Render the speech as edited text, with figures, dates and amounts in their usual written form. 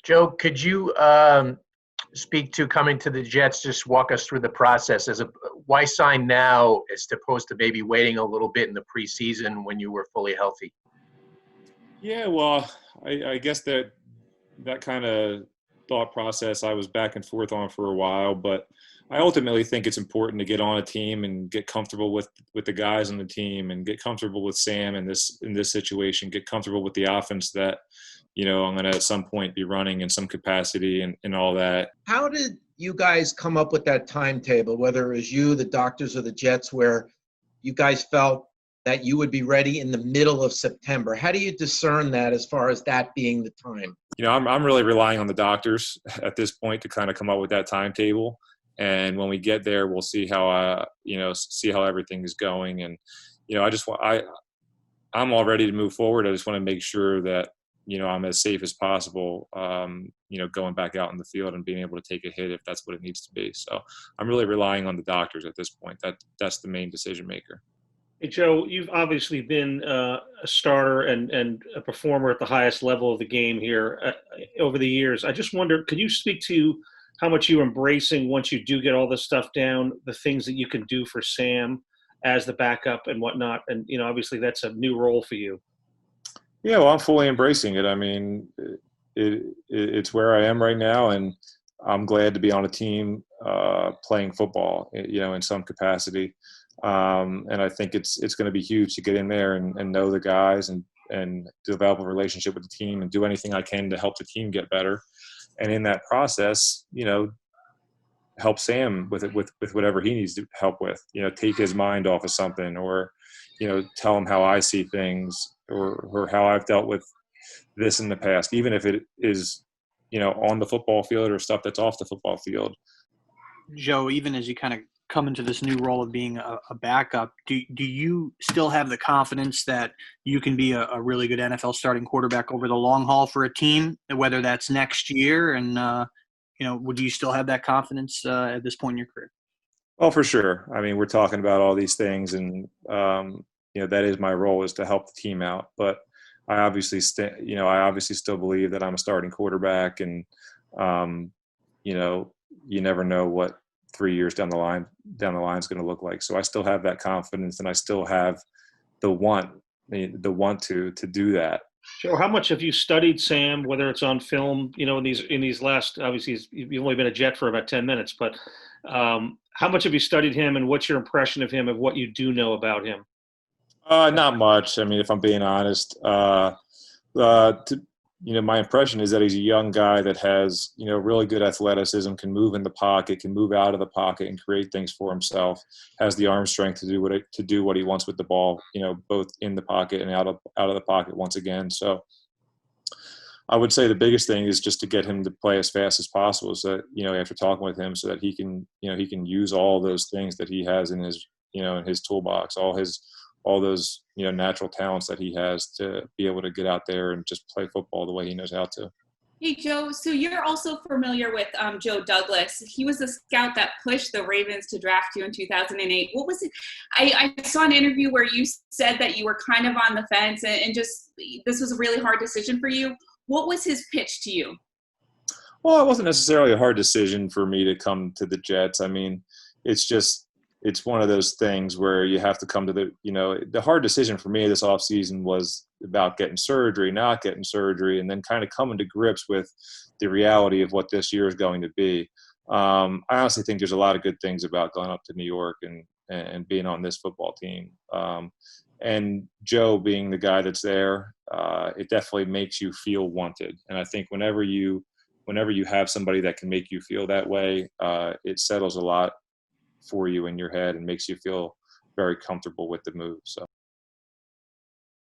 Joe, could you speak to coming to the Jets? Just walk us through the process. Why sign now as opposed to maybe waiting a little bit in the preseason when you were fully healthy? Yeah, well, I guess that kind of thought process I was back and forth on for a while, but I ultimately think it's important to get on a team and get comfortable with the guys on the team and get comfortable with Sam in this situation, get comfortable with the offense that I'm going to at some point be running in some capacity and all that. How did you guys come up with that timetable, whether it was you, the doctors, or the Jets, where you guys felt that you would be ready in the middle of September? How do you discern that as far as that being the time? I'm really relying on the doctors at this point to kind of come up with that timetable. And when we get there, we'll see how everything is going. And I'm all ready to move forward. I just want to make sure that I'm as safe as possible. Going back out in the field and being able to take a hit if that's what it needs to be. So I'm really relying on the doctors at this point. That's the main decision maker. Hey, Joe, you've obviously been a starter and a performer at the highest level of the game here over the years. I just wonder, could you speak to how much you're embracing once you do get all this stuff down, the things that you can do for Sam as the backup and whatnot? And, obviously that's a new role for you. Yeah, well, I'm fully embracing it. I mean, it's where I am right now, and I'm glad to be on a team playing football, in some capacity. And I think it's going to be huge to get in there and know the guys and develop a relationship with the team and do anything I can to help the team get better. And in that process, help Sam with whatever he needs to help with, take his mind off of something or, tell him how I see things or how I've dealt with this in the past, even if it is, on the football field or stuff that's off the football field. Joe, even as you kind of come into this new role of being a backup, do you still have the confidence that you can be a really good NFL starting quarterback over the long haul for a team, whether that's next year? And, would you still have that confidence at this point in your career? Well, for sure. I mean, we're talking about all these things and, that is my role, is to help the team out. But I obviously still believe that I'm a starting quarterback and, you never know what 3 years down the line is going to look like. So I still have that confidence and I still have the want to do that. Sure. How much have you studied Sam, whether it's on film, in these last, obviously you've only been a Jet for about 10 minutes, but how much have you studied him and what's your impression of him, of what you do know about him? Not much. I mean, if I'm being honest, my impression is that he's a young guy that has, really good athleticism, can move in the pocket, can move out of the pocket and create things for himself, has the arm strength to do what he wants with the ball, both in the pocket and out of the pocket once again. So I would say the biggest thing is just to get him to play as fast as possible so that, after talking with him so that he can use all those things that he has in his, in his toolbox, all those natural talents that he has to be able to get out there and just play football the way he knows how to. Hey, Joe, so you're also familiar with Joe Douglas. He was the scout that pushed the Ravens to draft you in 2008. What was it? I saw an interview where you said that you were kind of on the fence and just this was a really hard decision for you. What was his pitch to you? Well, it wasn't necessarily a hard decision for me to come to the Jets. I mean, it's one of those things where you have to come to the hard decision for me this offseason was about getting surgery, not getting surgery, and then kind of coming to grips with the reality of what this year is going to be. I honestly think there's a lot of good things about going up to New York and being on this football team. And Joe being the guy that's there, it definitely makes you feel wanted. And I think whenever you have somebody that can make you feel that way, it settles a lot for you in your head and makes you feel very comfortable with the move. So